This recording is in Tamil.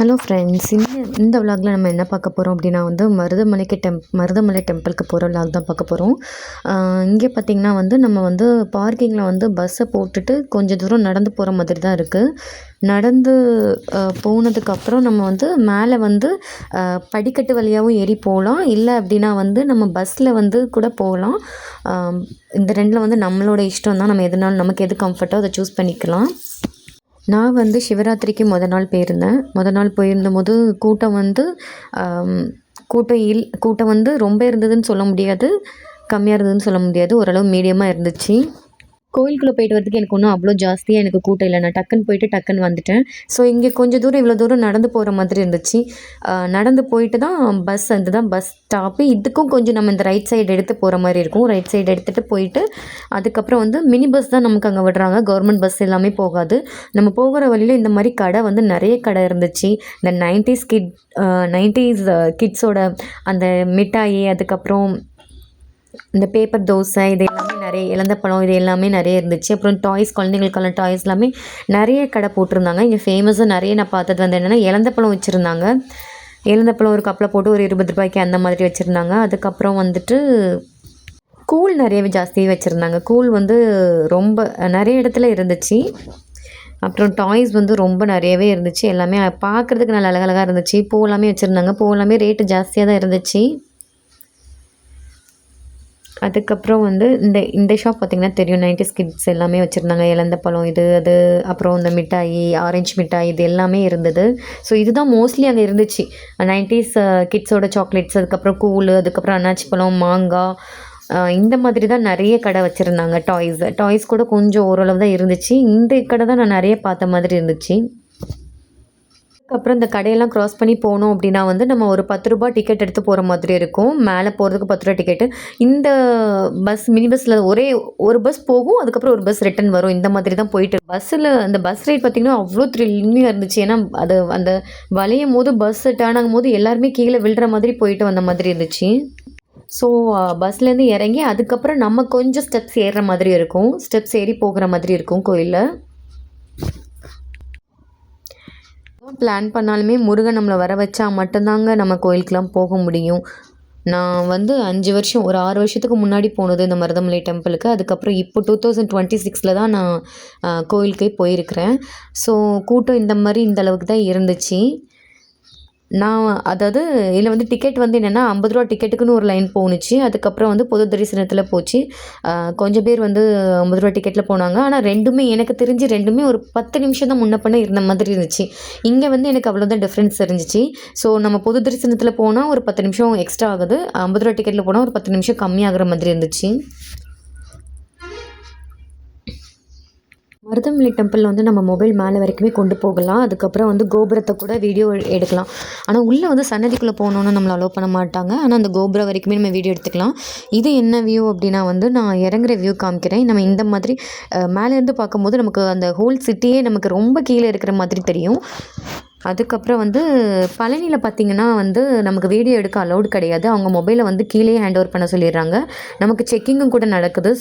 ஹலோ ஃப்ரெண்ட்ஸ், இந்த விலாகில் நம்ம என்ன பார்க்க போகிறோம் அப்படின்னா வந்து மருதமலை டெம்பிளுக்கு போகிற விலாக் தான் பார்க்க போகிறோம். இங்கே பார்த்திங்கன்னா வந்து நம்ம வந்து பார்க்கிங்கில் வந்து பஸ்ஸை போட்டுட்டு கொஞ்சம் தூரம் நடந்து போகிற மாதிரி தான் இருக்குது. நடந்து போனதுக்கப்புறம் நம்ம வந்து மேலே வந்து படிக்கட்டு வழியாகவும் ஏறி போகலாம், இல்லை அப்படின்னா வந்து நம்ம பஸ்ஸில் வந்து கூட போகலாம். இந்த ரெண்டில் வந்து நம்மளோட இஷ்டம் தான், நம்ம எதுனாலும் நமக்கு எது கம்ஃபர்ட்டோ அதை சூஸ் பண்ணிக்கலாம். நான் வந்து சிவராத்திரிக்கு மொதல் நாள் போயிருந்தபோது கூட்டம் வந்து ரொம்ப இருந்ததுன்னு சொல்ல முடியாது, கம்மியாக இருந்ததுன்னு சொல்ல முடியாது, ஓரளவு மீடியமாக இருந்துச்சு. கோயிலுக்குள்ளே போயிட்டு வரதுக்கு எனக்கு ஒன்றும் அவ்வளோ ஜாஸ்தியாக எனக்கு கூட்டம் இல்லை. நான் டக்குன்னு போயிட்டு டக்குன்னு வந்துட்டேன். ஸோ இங்கே கொஞ்சம் தூரம் இவ்வளோ தூரம் நடந்து போகிற மாதிரி இருந்துச்சு. நடந்து போயிட்டு தான் இதுதான் பஸ் ஸ்டாப்பு. இதுக்கும் கொஞ்சம் நம்ம இந்த ரைட் சைடு எடுத்து போகிற மாதிரி இருக்கும். ரைட் சைடு எடுத்துகிட்டு போயிட்டு அதுக்கப்புறம் வந்து மினி பஸ் தான் நமக்கு அங்கே விடுறாங்க. கவர்மெண்ட் பஸ் எல்லாமே போகாது. நம்ம போகிற வழியில் இந்த மாதிரி கடை வந்து நிறைய கடை இருந்துச்சு. இந்த 90s கிட்ஸோட அந்த மிட்டாயி, அதுக்கப்புறம் இந்த பேப்பர் தோசை, இது எல்லாமே நிறைய, இலந்த பழம், இது எல்லாமே நிறைய இருந்துச்சு. அப்புறம் டாய்ஸ், குழந்தைங்களுக்கான டாய்ஸ் எல்லாமே நிறைய கடை போட்டிருந்தாங்க. இங்கே ஃபேமஸாக நிறைய நான் பார்த்தது வந்து என்னென்னா இலந்த பழம் வச்சுருந்தாங்க. இலந்த பழம் ஒரு கப்பில் போட்டு ஒரு 20 ரூபாய்க்கு அந்த மாதிரி வச்சுருந்தாங்க. அதுக்கப்புறம் வந்துட்டு கூழ் நிறையவே ஜாஸ்தியாக வச்சுருந்தாங்க. கூழ் வந்து ரொம்ப நிறைய இடத்துல இருந்துச்சு. அப்புறம் டாய்ஸ் வந்து ரொம்ப நிறையவே இருந்துச்சு. எல்லாமே பார்க்குறதுக்கு நல்ல அழகழகாக இருந்துச்சு. பூ எல்லாமே வச்சுருந்தாங்க. பூ எல்லாமே ரேட்டு ஜாஸ்தியாக தான் இருந்துச்சு. அதுக்கப்புறம் வந்து இந்த ஷாப் பார்த்திங்கன்னா தெரியும், 90s கிட்ஸ் எல்லாமே வச்சுருந்தாங்க. இலந்த பழம், அது அப்புறம் இந்த மிட்டாயி, ஆரஞ்சு மிட்டாய், இது எல்லாமே இருந்தது. ஸோ இதுதான் மோஸ்ட்லி அங்கே இருந்துச்சு. 90s கிட்ஸோட சாக்லேட்ஸ், அதுக்கப்புறம் கூழ், அதுக்கப்புறம் அன்னாச்சி பழம், மாங்காய், இந்த மாதிரி தான் நிறைய கடை வச்சுருந்தாங்க. டாய்ஸ் கூட கொஞ்சம் ஓரளவு தான் இருந்துச்சு. இந்த கடை தான் நான் நிறைய பார்த்த மாதிரி இருந்துச்சு. அப்புறம் இந்த கடையெல்லாம் க்ராஸ் பண்ணி போனோம் அப்படின்னா வந்து நம்ம ஒரு 10 ரூபா டிக்கெட் எடுத்து போகிற மாதிரி இருக்கும். மேலே போகிறதுக்கு 10 ரூபா டிக்கெட்டு. இந்த மினி பஸ்ஸில் ஒரே ஒரு பஸ் போகும், அதுக்கப்புறம் ஒரு பஸ் ரிட்டன் வரும். இந்த மாதிரி தான் போயிட்டு பஸ்ஸில் அந்த பஸ் ரைட் பார்த்திங்கன்னா அவ்வளோ த்ரில்லிங்காக இருந்துச்சு. ஏன்னா அது அந்த வளையும் போது பஸ் டேர்ன் ஆகும் போது எல்லாருமே கீழே விழுற மாதிரி போயிட்டு வந்த மாதிரி இருந்துச்சு. ஸோ பஸ்லேருந்து இறங்கி அதுக்கப்புறம் நம்ம கொஞ்சம் ஸ்டெப்ஸ் ஏறுற மாதிரி இருக்கும், ஸ்டெப்ஸ் ஏறி போகிற மாதிரி இருக்கும் கோயிலில். பிளான் பண்ணாலுமே முருகன் நம்மளை வர வச்சா மட்டும்தாங்க நம்ம கோயிலுக்கெலாம் போக முடியும். நான் வந்து 5 வருஷம், ஒரு 6 வருஷத்துக்கு முன்னாடி போனது இந்த மருதமலை டெம்பிளுக்கு. அதுக்கப்புறம் இப்போ 2026 தான் நான் கோயிலுக்கே போயிருக்கிறேன். ஸோ கூட்டம் இந்த அளவுக்கு தான் இருந்துச்சு. அதாவது இதில் வந்து டிக்கெட் வந்து என்னென்னா 50 ரூபா டிக்கெட்டுக்குன்னு ஒரு லைன் போணுச்சு. அதுக்கப்புறம் வந்து பொது தரிசனத்தில் போச்சு. கொஞ்சம் பேர் வந்து 50 ரூபா டிக்கெட்டில் போனாங்க. ஆனால் எனக்கு தெரிஞ்சு ரெண்டுமே ஒரு 10 நிமிஷம் தான் முன்ன பண்ண இருந்த மாதிரி இருந்துச்சு. இங்கே வந்து எனக்கு அவ்வளோதான் டிஃப்ரென்ஸ் தெரிஞ்சிச்சு. ஸோ நம்ம பொது தரிசனத்தில் போனால் ஒரு 10 நிமிஷம் எக்ஸ்ட்ரா ஆகுது, 50 ரூபா டிக்கெட்டில் போனால் ஒரு 10 நிமிஷம் கம்மியாகிற மாதிரி இருந்துச்சு. மருதமலை டெம்பிளில் வந்து நம்ம மொபைல் மேலே வரைக்குமே கொண்டு போகலாம். அதுக்கப்புறம் வந்து கோபுரத்தை கூட வீடியோ எடுக்கலாம். ஆனால் உள்ளே வந்து சன்னதிக்குள்ளே போகணுன்னு நம்மளை அலோவ் பண்ண மாட்டாங்க. ஆனால் அந்த கோபுரம் வரைக்குமே நம்ம வீடியோ எடுத்துக்கலாம். இது என்ன வியூ அப்படின்னா வந்து நான் இறங்குற வியூ காமிக்கிறேன். நம்ம இந்த மாதிரி மேலேருந்து பார்க்கும்போது நமக்கு அந்த ஹோல் சிட்டியே நமக்கு ரொம்ப கீழே இருக்கிற மாதிரி தெரியும். அதுக்கப்புறம் வந்து பழனியில் பார்த்திங்கன்னா வந்து நமக்கு வீடியோ எடுக்க அலௌட் கிடையாது. அவங்க மொபைலை வந்து கீழே ஹேண்ட் ஓவர் பண்ண சொல்லிடுறாங்க. நமக்கு செக்கிங்கும் கூட நடக்குது.